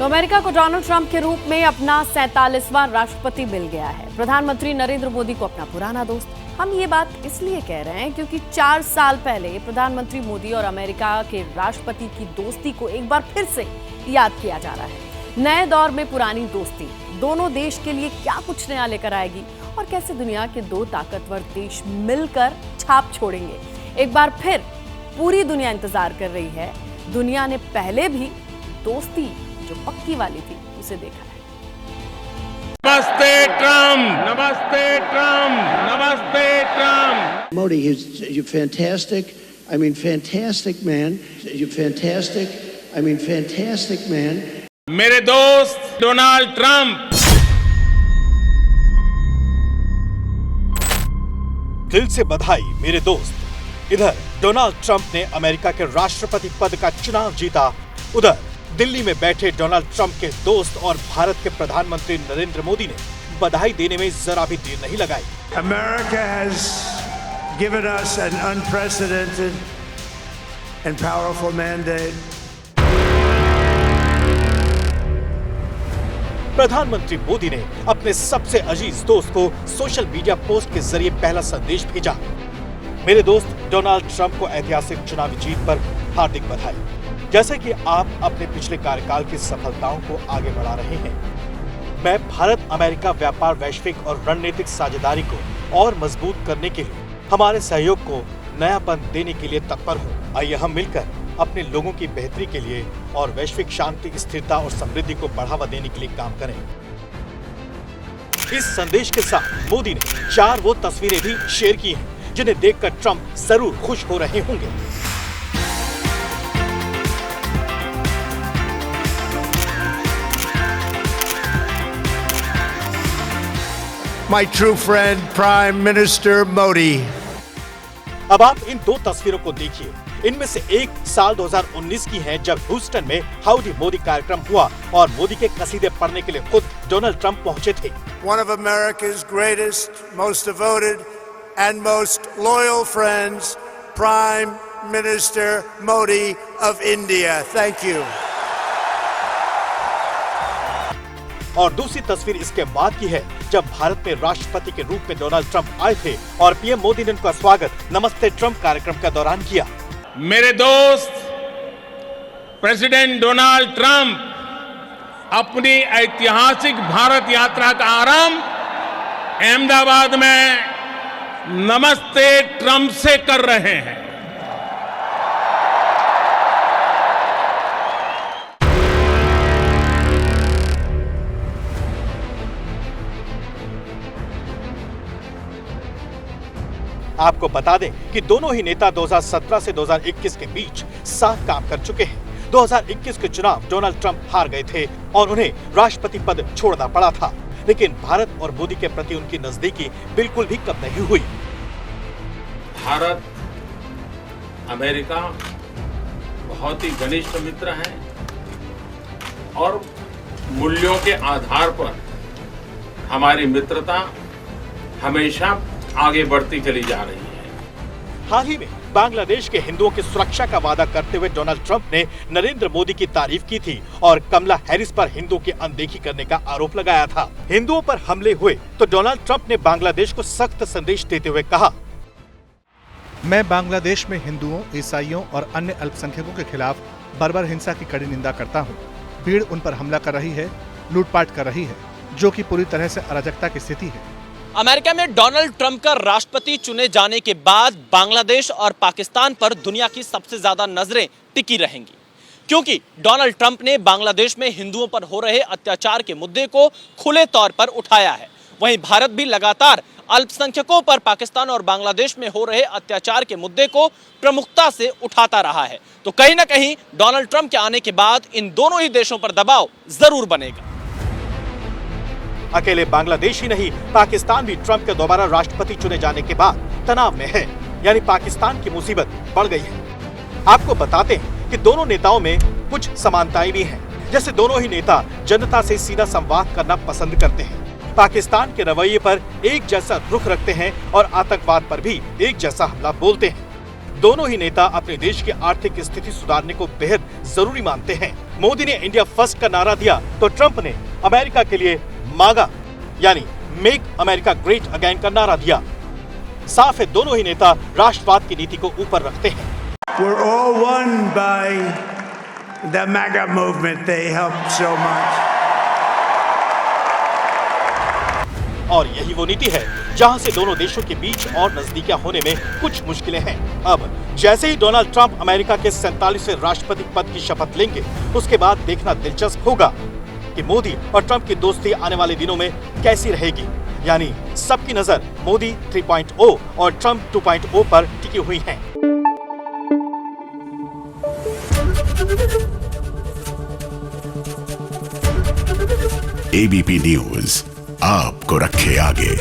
तो अमेरिका को Donald Trump के रूप में अपना 47वां राष्ट्रपति मिल गया है। प्रधानमंत्री नरेंद्र मोदी को अपना पुराना दोस्त। हम ये बात इसलिए कह रहे हैं क्योंकि 4 साल पहले प्रधानमंत्री मोदी और अमेरिका के राष्ट्रपति की दोस्ती को एक बार फिर से याद किया जा रहा है। नए दौर में पुरानी दोस्ती दोनों देश के लिए क्या कुछ नया लेकर आएगी और कैसे दुनिया के 2 ताकतवर देश मिलकर छाप छोड़ेंगे। एक बार फिर पूरी दुनिया इंतजार कर रही है। दुनिया ने पहले भी दोस्ती जो पक्की वाली थी उसे देखा है। नमस्ते ट्रम्प, नमस्ते ट्रम्प, नमस्ते Trump. Modi, you're fantastic. I mean, fantastic man. You're fantastic. I mean, fantastic man. मेरे दोस्त डोनाल्ड ट्रम्प। दिल से बधाई मेरे दोस्त। इधर डोनाल्ड ट्रंप ने अमेरिका के राष्ट्रपति पद का चुनाव जीता, उधर दिल्ली में बैठे डोनाल्ड ट्रंप के दोस्त और भारत के प्रधानमंत्री नरेंद्र मोदी ने बधाई देने में जरा भी देर नहीं लगाई। America has given us an unprecedented and powerful mandate. प्रधानमंत्री मोदी ने अपने सबसे अजीज दोस्त को सोशल मीडिया पोस्ट के जरिए पहला संदेश भेजा। मेरे दोस्त डोनाल्ड ट्रंप को ऐतिहासिक चुनावी जीत पर हार्दिक बधाई। जैसे कि आप अपने पिछले कार्यकाल की सफलताओं को आगे बढ़ा रहे हैं, मैं भारत अमेरिका व्यापार वैश्विक और रणनीतिक साझेदारी को और मजबूत करने के लिए हमारे सहयोग को नयापन देने के लिए तत्पर हूँ। आइए हम मिलकर अपने लोगों की बेहतरी के लिए और वैश्विक शांति, स्थिरता और समृद्धि को बढ़ावा देने के लिए काम करें। इस संदेश के साथ मोदी ने 4 वो तस्वीरें भी शेयर की हैं जिन्हें देखकर ट्रंप जरूर खुश हो रहे होंगे। My true friend, Prime Minister Modi. अब आप इन 2 तस्वीरों को देखिए। इनमें से एक साल 2019 की है जब ह्यूस्टन में हाउडी मोदी कार्यक्रम हुआ और मोदी के कसीदे पढ़ने के लिए खुद डोनाल्ड ट्रंप पहुंचे थे। One of America's greatest, most devoted and most loyal friends, Prime Minister Modi of India. Thank you. और दूसरी तस्वीर इसके बाद की है जब भारत में राष्ट्रपति के रूप में डोनाल्ड ट्रंप आए थे और पीएम मोदी ने उनका स्वागत नमस्ते ट्रंप कार्यक्रम के दौरान किया। मेरे दोस्त प्रेसिडेंट डोनाल्ड ट्रंप अपनी ऐतिहासिक भारत यात्रा का आरंभ अहमदाबाद में नमस्ते ट्रंप से कर रहे हैं। आपको बता दें कि दोनों ही नेता 2017 से 2021 के बीच साथ काम कर चुके हैं। 2021 के चुनाव डोनाल्ड ट्रंप हार गए थे और उन्हें राष्ट्रपति पद छोड़ना पड़ा था, लेकिन भारत और मोदी के प्रति उनकी नजदीकी बिल्कुल भी कम नहीं हुई। भारत अमेरिका बहुत ही घनिष्ठ मित्र हैं और मूल्यों के आधार पर हमारी मित्रता हमेशा आगे बढ़ती चली जा रही है। हाल ही में बांग्लादेश के हिंदुओं की सुरक्षा का वादा करते हुए डोनाल्ड ट्रंप ने नरेंद्र मोदी की तारीफ की थी और कमला हैरिस पर हिंदुओं की अनदेखी करने का आरोप लगाया था। हिंदुओं पर हमले हुए तो डोनाल्ड ट्रंप ने बांग्लादेश को सख्त संदेश देते हुए कहा, मैं बांग्लादेश में हिंदुओं, ईसाइयों और अन्य अल्पसंख्यकों के खिलाफ बर्बर हिंसा की कड़ी निंदा करता हूँ। भीड़ उन पर हमला कर रही है, लूटपाट कर रही है, जो कि पूरी तरह से अराजकता की स्थिति है। अमेरिका में डोनाल्ड ट्रंप का राष्ट्रपति चुने जाने के बाद बांग्लादेश और पाकिस्तान पर दुनिया की सबसे ज्यादा नजरें टिकी रहेंगी, क्योंकि डोनाल्ड ट्रंप ने बांग्लादेश में हिंदुओं पर हो रहे अत्याचार के मुद्दे को खुले तौर पर उठाया है। वहीं भारत भी लगातार अल्पसंख्यकों पर पाकिस्तान और बांग्लादेश में हो रहे अत्याचार के मुद्दे को प्रमुखता से उठाता रहा है। तो कहीं ना कहीं डोनाल्ड ट्रंप के आने के बाद इन दोनों ही देशों पर दबाव जरूर बनेगा। अकेले बांग्लादेश ही नहीं, पाकिस्तान भी ट्रंप के दोबारा राष्ट्रपति चुने जाने के बाद तनाव में है, यानी पाकिस्तान की मुसीबत बढ़ गई है। आपको बताते हैं कि दोनों नेताओं में कुछ समानताएं भी हैं, जैसे दोनों ही नेता जनता से सीधा संवाद करना पसंद करते हैं, पाकिस्तान के रवैये पर एक जैसा रुख रखते हैं और आतंकवाद पर भी एक जैसा हमला बोलते हैं। दोनों ही नेता अपने देश की आर्थिक स्थिति सुधारने को बेहद जरूरी मानते हैं। मोदी ने इंडिया फर्स्ट का नारा दिया तो ट्रंप ने अमेरिका के लिए मांगा, यानी मेक अमेरिका ग्रेट अगेन का नारा दिया। साफ है दोनों ही नेता राष्ट्रवाद की नीति को ऊपर रखते हैं। We're all won by the MAGA movement. They helped so much. और यही वो नीति है जहां से दोनों देशों के बीच और नजदीकियां होने में कुछ मुश्किलें हैं। अब जैसे ही डोनाल्ड ट्रंप अमेरिका के 47वें राष्ट्रपति पद की शपथ लेंगे, उसके बाद देखना दिलचस्प होगा कि मोदी और ट्रंप की दोस्ती आने वाले दिनों में कैसी रहेगी। यानी सबकी नजर मोदी 3.0 और ट्रंप 2.0 पर टिकी हुई है। एबीपी न्यूज आपको रखे आगे।